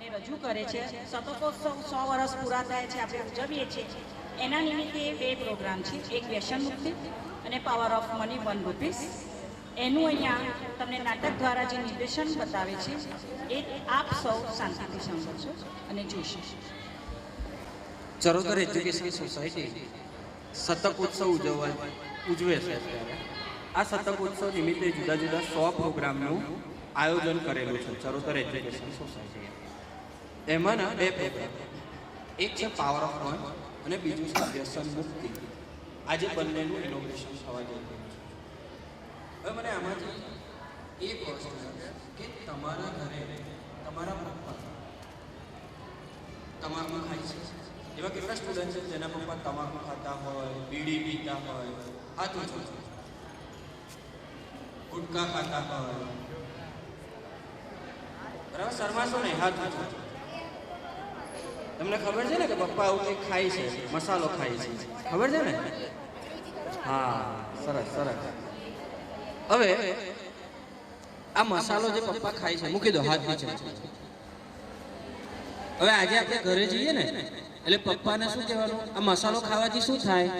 અને રજૂ કરે છે. શતકોત્સવ 100 વર્ષ પૂરા થાય છે, આપણે ઉજવીએ છીએ. એના નિમિત્તે બે પ્રોગ્રામ છે, એક વ્યસન મુક્તિ અને પાવર ઓફ મની ₹1. એનું અહીંયા તમને નાટક દ્વારા જે નિર્દેશન બતાવે છે એ આપ સૌ શાંતિથી સાંભળશો અને જોશો. ચરોતર એજ્યુકેશન સોસાયટી શતક ઉત્સવ ઉજવે છે. આ શતક ઉત્સવ નિમિત્તે જુદા જુદા 100 પ્રોગ્રામનું આયોજન કરેલું છે ચરોતર એજ્યુકેશન સોસાયટી. એમાંના બે પ્રોગ્રામ, એક છે પાવર ઓફ વન અને બીજું છે વ્યસન મુક્તિ. આજે બંનેનું ઇનોગ્રેશન થવા જઈ રહ્યું છે. હવે મને આમાંથી એક વસ્તુ કે તમારા ઘરે તમારા પપ્પા તમાકુ ખાય છે. એવા કેટલા સ્ટુડન્ટ છે જેના પપ્પા તમાકુ ખાતા હોય, બીડી પીતા હોય, હાથ ઊંચો, ગુટકા ખાતા હોય, બરાબર? શરમાશો નહીં, હાથ ઊંચો. તમને ખબર છે ને કે પપ્પા આવું કંઈક ખાય છે, મસાલો ખાય છે, ખબર છે ને? હા, સરસ સરસ. હવે આ મસાલો જે પપ્પા ખાય છે, મૂકી દો, હાથ નીચે. હવે આજે આપણે ઘરે જઈએ ને એટલે પપ્પાને શું કહેવાનું? આ મસાલો ખાવાથી શું થાય?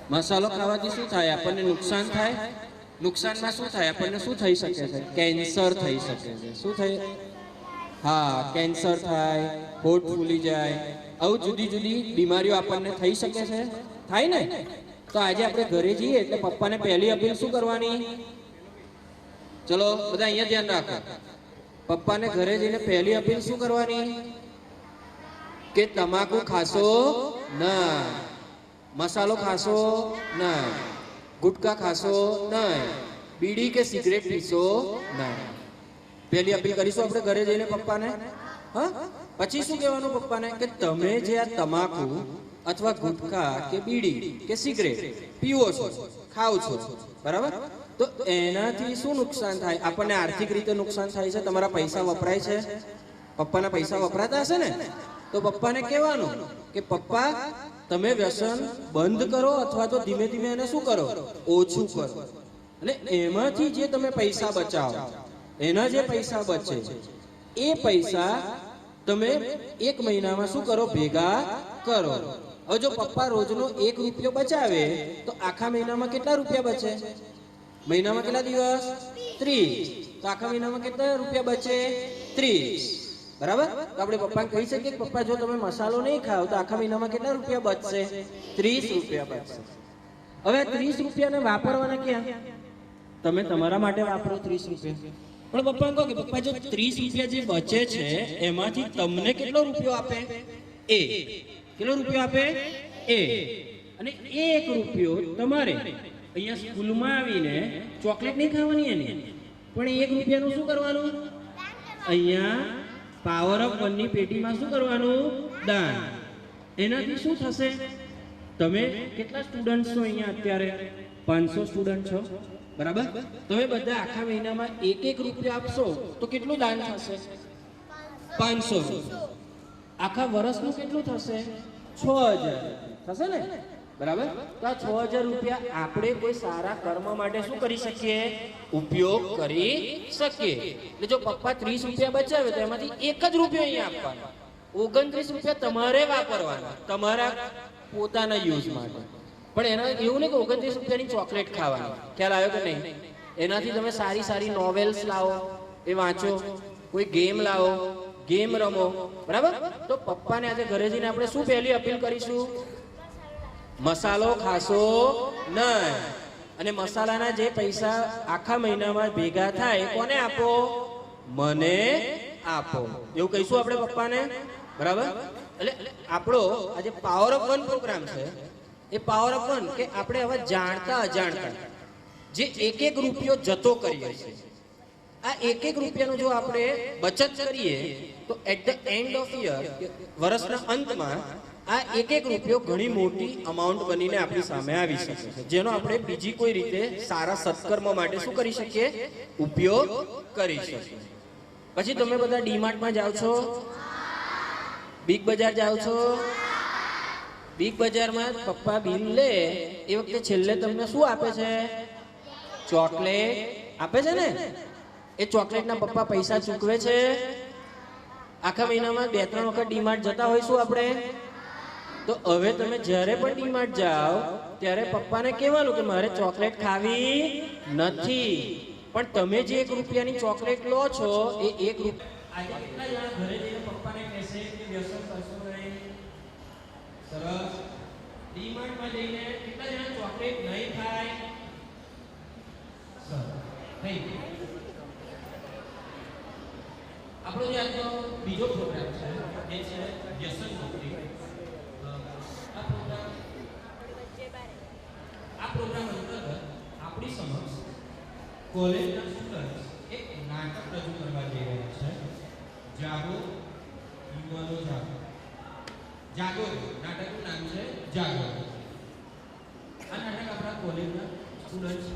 મસાલો ખાવાથી શું થાય? આપણને નુકસાન થાય. નુકસાનમાં શું થાય? આપણને શું થઈ શકે છે? કેન્સર થઈ શકે છે. શું થાય? હા, કેન્સર થાય, હોઠ ફૂલી જાય, આવું જુદી જુદી બીમારીઓ આપણને થઈ શકે છે. થાય ને? તો આજે આપણે ઘરે જઈએ એટલે પપ્પાને પહેલી અપીલ શું કરવાની? ચલો બધા અહીંયા ધ્યાન રાખો. પપ્પાને ઘરે જઈને પહેલી અપીલ શું કરવાની? કે તમાકુ ખાશો નહીં, મસાલો ખાશો નહીં, ગુટકા ખાશો નહીં, બીડી કે સિગરેટ પીશો નહીં. પહેલી અપીલ કરીશું આપણે ઘરે જઈને પપ્પાને. હા, પછી શું કહેવાનું પપ્પાને? કે તમે જે આ તમાકુ અથવા ગુટકા કે બીડી કે સિગરેટ પીવો છો, ખાવ છો, બરાબર? તો એનાથી શું નુકસાન થાય? આપણને આર્થિક રીતે નુકસાન થાય છે. તમારા પૈસા વપરાય છે, પપ્પાના પૈસા વપરાતા હશે ને? તો પપ્પાને કહેવાનું કે પપ્પા તમે વ્યસન બંધ કરો અથવા તો ધીમે ધીમે એને શું કરો? ઓછું કરો. અને એમાંથી જે તમે પૈસા બચાવો, એના જે પૈસા બચે એ પૈસા તમે 1 મહિનામાં શું કરો? ભેગા કરો. હવે જો પપ્પા રોજનો ₹1 બચાવે તો આખા મહિનામાં કેટલા રૂપિયા બચે? મહિનામાં કેટલા દિવસ? 30. તો આખા મહિનામાં કેટલા રૂપિયા બચે? 30. બરાબર? તો આપણે પપ્પાને કહી શકીએ કે પપ્પા જો તમે મસાલો નહીં ખાઓ તો આખા મહિનામાં કેટલા રૂપિયા બચશે? ₹30 બચશે. હવે ₹30 વાપરવાના ક્યાં? તમે તમારા માટે વાપરો ₹30. પણ પપ્પાને કહો કે પપ્પા જો ₹30 જે બચે છે એમાંથી તમને કેટલો રૂપિયો આપે? એ. કેટલો રૂપિયો આપે? એ. અને ₹1 તમારે અહીંયા સ્કૂલમાં આવીને ચોકલેટ નહીં ખાવાની એની, પણ ₹1 શું કરવાનું? અહીંયા પાવર ઓફ વનની પેટીમાં શું કરવાનું? દાન. એનાથી શું થશે? તમે કેટલા સ્ટુડન્ટ છો અહીંયા અત્યારે? 500 સ્ટુડન્ટ છો, બરાબર? તમે બધા આખા મહિનામાં ₹1 આપશો તો કેટલું દાન થશે? 500. આખા વર્ષનું કેટલું થશે? 6000 થશે ને? બરાબર? તો આ ₹6000 આપણે કોઈ સારા કર્મ માટે શું કરી શકીએ? ઉપયોગ કરી શકીએ. એટલે જો પપ્પા ₹30 બચાવે તો એમાંથી ₹1 અહીંયા આપવાનો, ₹29 તમારે વાપરવાના તમારા પોતાના યુઝ માટે. પણ એના એવું નહીં કે ₹29 ચોકલેટ ખાવાની. ખ્યાલ આવ્યો કે નહીં? એનાથી તમે સારી સારી નોવેલ્સ લાવો, એ વાંચો, કોઈ ગેમ લાવો, ગેમ રમો, બરાબર? તો પપ્પાને આજે ઘરે જઈને આપણે શું પહેલી અપીલ કરીશું? મસાલો ખાશો નહીં. અને મસાલાના જે પૈસા આખા મહિનામાં ભેગા થાય કોને આપો? મને આપો. એવું કહીશું આપણે પપ્પાને, બરાબર? એટલે આપણો આજે પાવર ઓફ વન પ્રોગ્રામ છે. એ પાવર ઓફ વન કે આપણે હવે જાણતા અજાણતા જે ₹1 જતો કરીએ છીએ, આ ₹1 જો આપણે બચત કરીએ તો at the end of year, વર્ષના અંતમાં આ ₹1 ઘણી મોટી અમાઉન્ટ બનીને આપણી સામે આવી શકે છે, જેનો આપણે બીજી કોઈ રીતે સારા સત્કર્મ માટે શું કરી શકીએ? ઉપયોગ કરી શકીએ. પછી તમે બધા ડીમાર્ટમાં જાઓ છો, બિગ બજાર જાઓ છો. બિગ બજારમાં પપ્પા બિલ લે એ વખતે છેલ્લે તમને શું આપે છે? ચોકલેટ આપે છે ને? એ ચોકલેટના પપ્પા પૈસા ચૂકવે છે? આખા મહિનામાં 2-3 વખત ડીમાર્ટ જતા હોઈશું આપણે. તો હવે તમે જ્યારે પણ ડીમાર્ટ જાઓ ત્યારે પપ્પાને કહેવાનું કે મારે ચોકલેટ ખાવી નથી. પણ તમે જે 1 રૂપિયાની ચોકલેટ લો છો એ 1 રૂપિયા આજે કેટલા જણા ઘરે જઈને પપ્પાને કહેશે કે વ્યસન કરશો નહીં? સરસ. ડીમાર્ટમાં જઈને કેટલા જણા ચોકલેટ નહીં ખાય? સરસ. થઈ ગયું. આપણો જે આજનો બીજો પ્રોગ્રામ છે એ છે વ્યસન મુક્તિ. આ પ્રોગ્રામ અંતર્ગત આપણી સમક્ષ કોલેજના સ્ટુડન્ટ્સ એક નાટક રજૂ કરવા જઈ રહ્યા છે. જાગો યુવાનો જાગો. જાગો નાટકનું નામ છે જાગો. આ નાટક આપણા કોલેજના સ્ટુડન્ટ્સ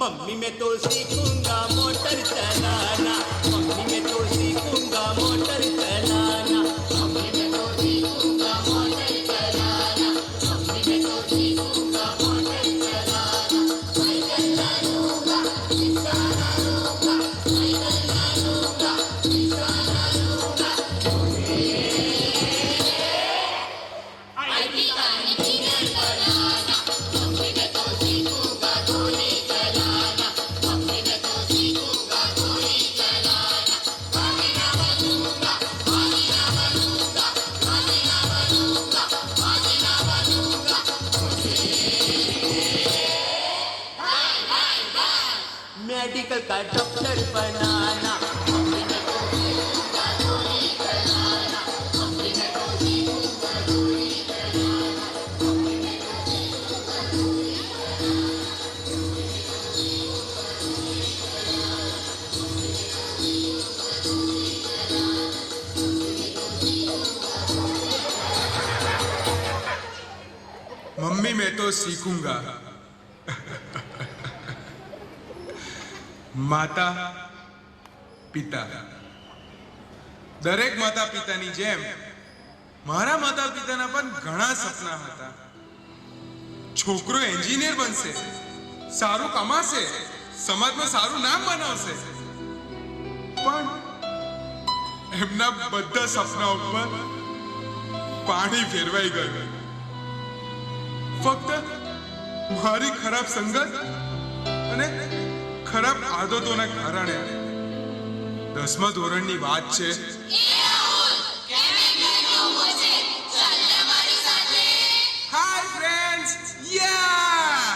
मम्मी मैं तो सीखूंगा मोटर चलाना, मम्मी मैं तो सीखूंगा मोटर चलाना, मम्मी मैं तो सीखूंगा मोटर चलाना, मम्मी मैं तो सीखूंगा मोटर चलाना, साइकिल ना लूंगा, रिक्शा ना लूंगा, साइकिल ना लूंगा, रिक्शा ना लूंगा, आईटी का इंजीनियर बनाना, मम्मी मैं तो सीखूंगा गोली चलाना, मम्मी मैं तो सीखूंगा गोली चलाना, पानी ना बनूंगा, पानी ना बनूंगा, पानी ना बनूंगा, पानी ना बनूंगा, मेडिकल का डॉक्टर बनाना, मम्मी मैं तो सीखूंगा गोली चलाना, मम्मी मैं तो सीखूंगा गोली चलाना, मम्मी मैं तो सीखूंगा गोली मम्मी मैं तो सीखूंगा. માતા પિતા દરેક માતા પિતાની જેમ મારા માતા પિતાના પણ ઘણા સપના હતા. છોકરો એન્જિનિયર બનશે, સારું કમાશે, સમાજમાં સારું નામ બનાવશે. પણ એમના બધા સપના ઉપર પાણી ફેરવાઈ ગયું. ફક્ત મારી ખરાબ સંગત અને ખરાબ આદતોના કારણે. 10મા ધોરણની વાત છે. હાય ફ્રેન્ડ્સ, યા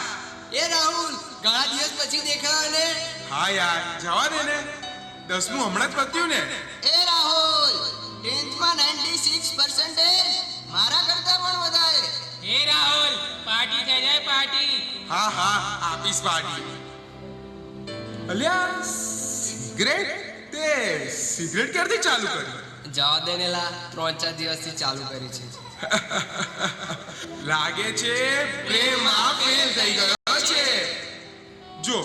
એ રાહુલ ઘણા દિવસ પછી દેખાયો ને. હા યાર, જવા દે ને. 10મું હમણાં જ પત્યું ને. એ રાહુલ 10th માં 96% મારા કરતા પણ વધારે. હે રાહુલ પાર્ટી થઈ જાય પાર્ટી. હા હા, આપીશ પાર્ટી. અલ્યા સિગરેટ, તે સિગરેટ ક્યારથી ચાલુ કરી? જવા દે ને લા, 3-4 દિવસથી ચાલુ કરી છે. લાગે છે પ્રેમમાં ફેલ થઈ ગયો છે. જો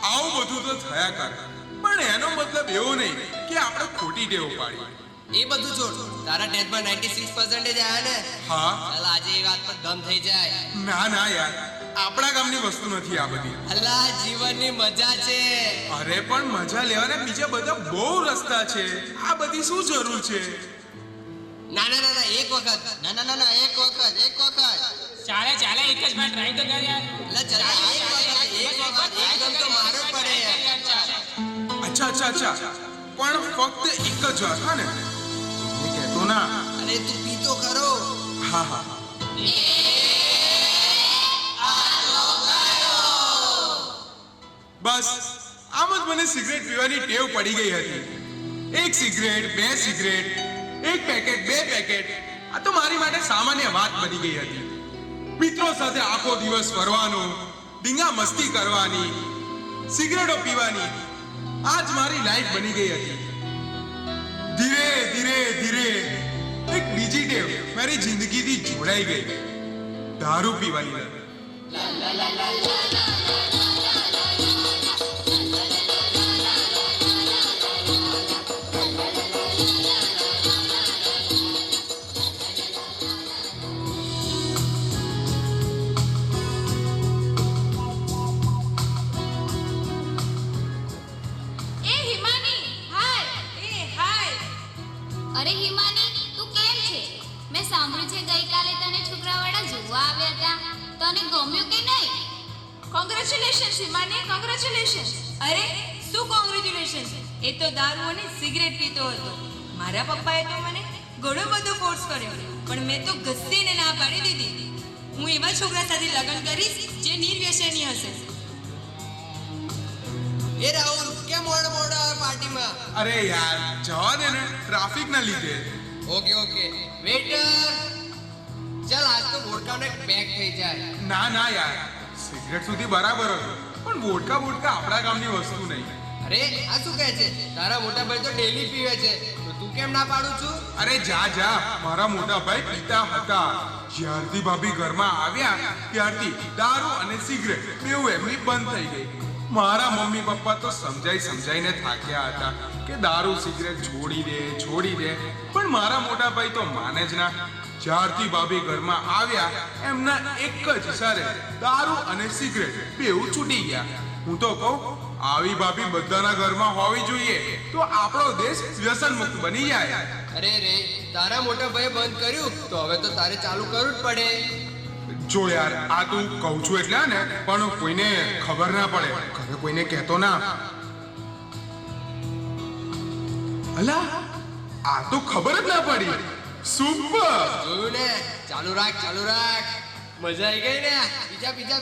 આવું બધું તો થયા કરે, પણ એનો મતલબ એવો નહીં કે આપણે ખોટી ટેવ પાડી. એ બધું છોડ, તારા 10th માં 96% આયા ને. હા, ચાલ આજે એ વાત પર દમ થઈ જાય. ના ના યાર, આપણા ગામની વસ્તુ નથી આ બધી. અલ્લા જીવનની મજા છે. અરે પણ મજા લેવાના બીજા બધા બહુ રસ્તા છે. આ બધી શું જરૂર છે? ના ના ના ના એક વખત, ના ના ના ના એક વખત, એક વખત. ચાલે ચાલે એક જ વાર ટ્રાય તો કર યાર. લા ચાલ એક વખત એકદમ તો મારવું પડે યાર. અચ્છા અચ્છા અચ્છા, પણ ફક્ત એક જ વાર, હા ને? એ કહેતો ના. અરે તું પીતો ખરો. હા હા. બસ આમ જ મને સિગરેટ પીવાની ટેવ પડી ગઈ હતી. એક સિગરેટ, બે સિગરેટ, એક પેકેટ, બે પેકેટ, આ તો મારી માટે સામાન્ય વાત બની ગઈ હતી. મિત્રો સાથે આખો દિવસ ફરવાનો, ડીંગા મસ્તી કરવાની, સિગરેટો પીવાની, આ જ મારી લાઈફ બની ગઈ હતી. ધીરે ધીરે ધીરે એક બીજી ટેવ મારી જિંદગીથી જોડાઈ ગઈ, દારૂ પીવાની લત. અરે હિમાની, તું કેમ છે? મેં સાંભળ્યું છે ગઈકાલે તને છોકરાવાળા જોવા આવ્યા હતા. તને ગમ્યું કે નહીં? Congratulations Himani, congratulations. અરે શું કોંગ્રેચ્યુલેશન્સ? એ તો દારૂ અને સિગરેટ પીતો હતો. મારા પપ્પાએ તો મને ઘણો બધો ફોર્સ કર્યો, પણ મેં તો ઘસીને ના પાડી દીધી. હું એવા છોકરા સાથે લગ્ન કરીશ જે નિર્વ્યસની હશે. એ રાહુલ કેમ મોડા પાર્ટીમાં? અરે યાર જવા દે ને, ટ્રાફિક ના લીધે. ઓકે ઓકે વેટર, ચાલ આજ તો વોડકાનો એક પેક થઈ જાય. ના ના યાર, સિગરેટ સુધી બરાબર હતું, પણ વોડકા આપણા ગામની વસ્તુ નહીં. અરે આ શું કહે છે? તારા મોટા ભાઈ તો ડેલી પીવે છે, તો તું કેમ ના પાડું છું? અરે જા, મારા મોટા ભાઈ પીતા હતા. જ્યારથી ભાભી ઘરમાં આવ્યા ત્યારથી દારૂ અને સિગરેટ બેઉ એમની બંધ થઈ ગઈ. મારા મમ્મી પપ્પા તો સમજાઈને થાક્યા હતા કે દારૂ સિગરેટ છોડી દે, પણ મારા મોટા ભાઈ તો માને જ ના. જ્યારથી ભાભી ઘરમાં આવ્યા એમના એક જ ઇશારે દારૂ અને સિગરેટ બેઉ છૂટી ગયા. હું તો કહું આવી ભાભી બધાના ઘરમાં હોવી જોઈએ, તો આપણો દેશ વ્યસન મુક્ત બની જાય. અરે રે, તારા મોટા ભાઈએ બંધ કર્યું તો હવે તો તારે ચાલુ કરવું જ પડે. જો યાર, આ તું કહું છું એટલે ને, પણ કોઈને ખબર ના પડે, ઘરે કોઈને કહેતો ના. અલા, આ તો ખબર જ ના પડી. સુપર! જોયું ને? ચાલુ રાખ. મજા આવી ગઈ ને?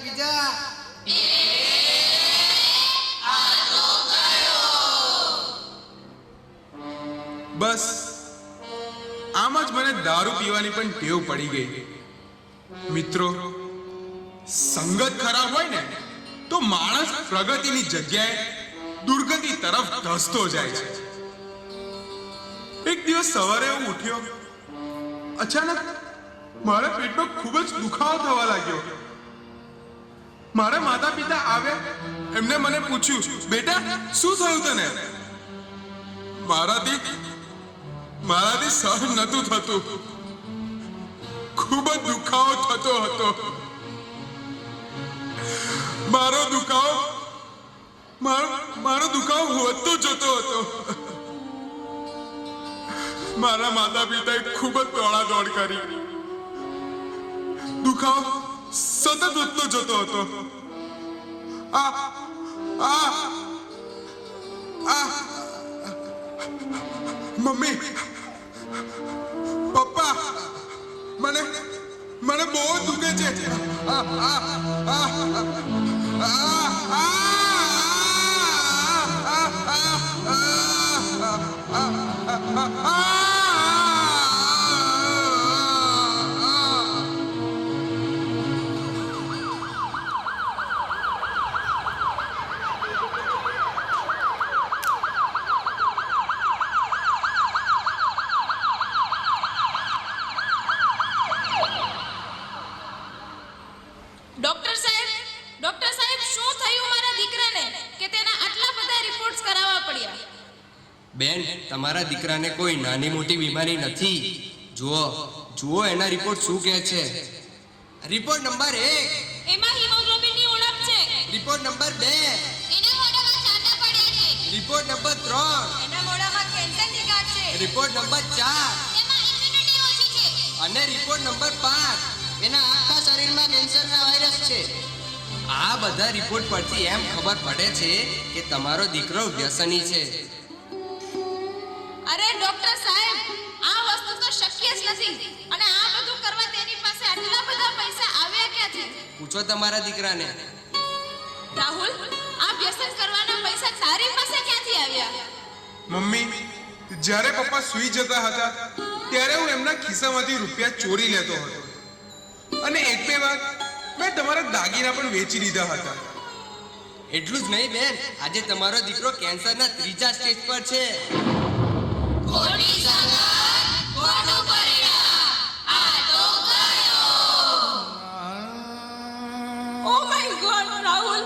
બીજા. બસ આમ જ મને દારૂ પીવાની પણ ટેવ પડી ગઈ. મિત્રો, સંગત ખરાબ હોય ને તો માણસ પ્રગતિની જગ્યાએ દુર્ગતિ તરફ ધસતો જાય છે. એક દિવસ સવારે હું ઉઠ્યો, અચાનક મારા પેટમાં ખૂબ જ દુખાવો થવા લાગ્યો. મારા માતા પિતા આવ્યા, એમને મને પૂછ્યું, બેટા શું થયું તને? મારાથી સહન નતું થતું. ખૂબ જ દુખાવો થતો હતો. મારો દુખાવો વધતો જતો હતો. મારા માતા પિતાએ ખૂબ જ દોડાદોડ કરી. દુખાવો સતત વધતો જતો હતો. મમ્મી, પપ્પા, મને બહુ દુખે છે. ડોક્ટર સાહેબ શું થયું મારા દીકરાને કે તેના આટલા બધા રિપોર્ટ્સ કરાવવા પડ્યા? બેન, તમારા દીકરાને કોઈ નાની મોટી બીમારી નથી. જુઓ એના રિપોર્ટ શું કહે છે. રિપોર્ટ નંબર 1, એમાં હિમોગ્લોબિનની ઉણપ છે. રિપોર્ટ નંબર 2, એના મોઢામાં ચાંદા પડ્યા છે. રિપોર્ટ નંબર 3, એના મોઢામાં કેન્સરની ગાંઠ છે. રિપોર્ટ નંબર 4 તેમાં ઇમ્યુનિટી ઓછી છે. અને રિપોર્ટ નંબર 5 એના આખા શરીરમાં કેન્સરના વાયરસ છે. આ બધા રિપોર્ટ પરથી એમ ખબર પડે છે કે તમારો દીકરો વ્યસની છે. અરે ડોક્ટર સાહેબ, આ વસ્તુ તો શક્ય જ નથી. અને આ બધું કરવા તેની પાસે આટલા બધા પૈસા આવ્યા ક્યાંથી? પૂછો તમારા દીકરાને. રાહુલ, આ વ્યસન કરવાના પૈસા તારી પાસે ક્યાંથી આવ્યા? મમ્મી, જ્યારે પપ્પા સૂઈ જતા હતા ત્યારે હું એમના ખિસ્સામાંથી રૂપિયા ચોરી લેતો હતો અને એક બે વાર મેં તમારા દાગીના પણ વેચી દીધા હતા. એટલું જ નહીં બેન, આજે તમારો દીકરો કેન્સરના 3જા સ્ટેજ પર છે. ખોટી સંગત, ખોટું પરિણામ. આ તો ગયો. ઓ માય ગોડ રાહુલ,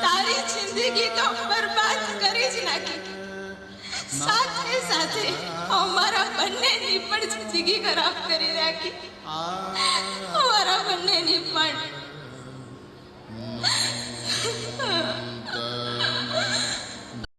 તારી જિંદગી તો બરબાદ કરી જ નાખી. સાથે સાથે અમારા બંનેની પણ જિંદગી ખરાબ કરી નાખી. અમારા બંનેની પણ.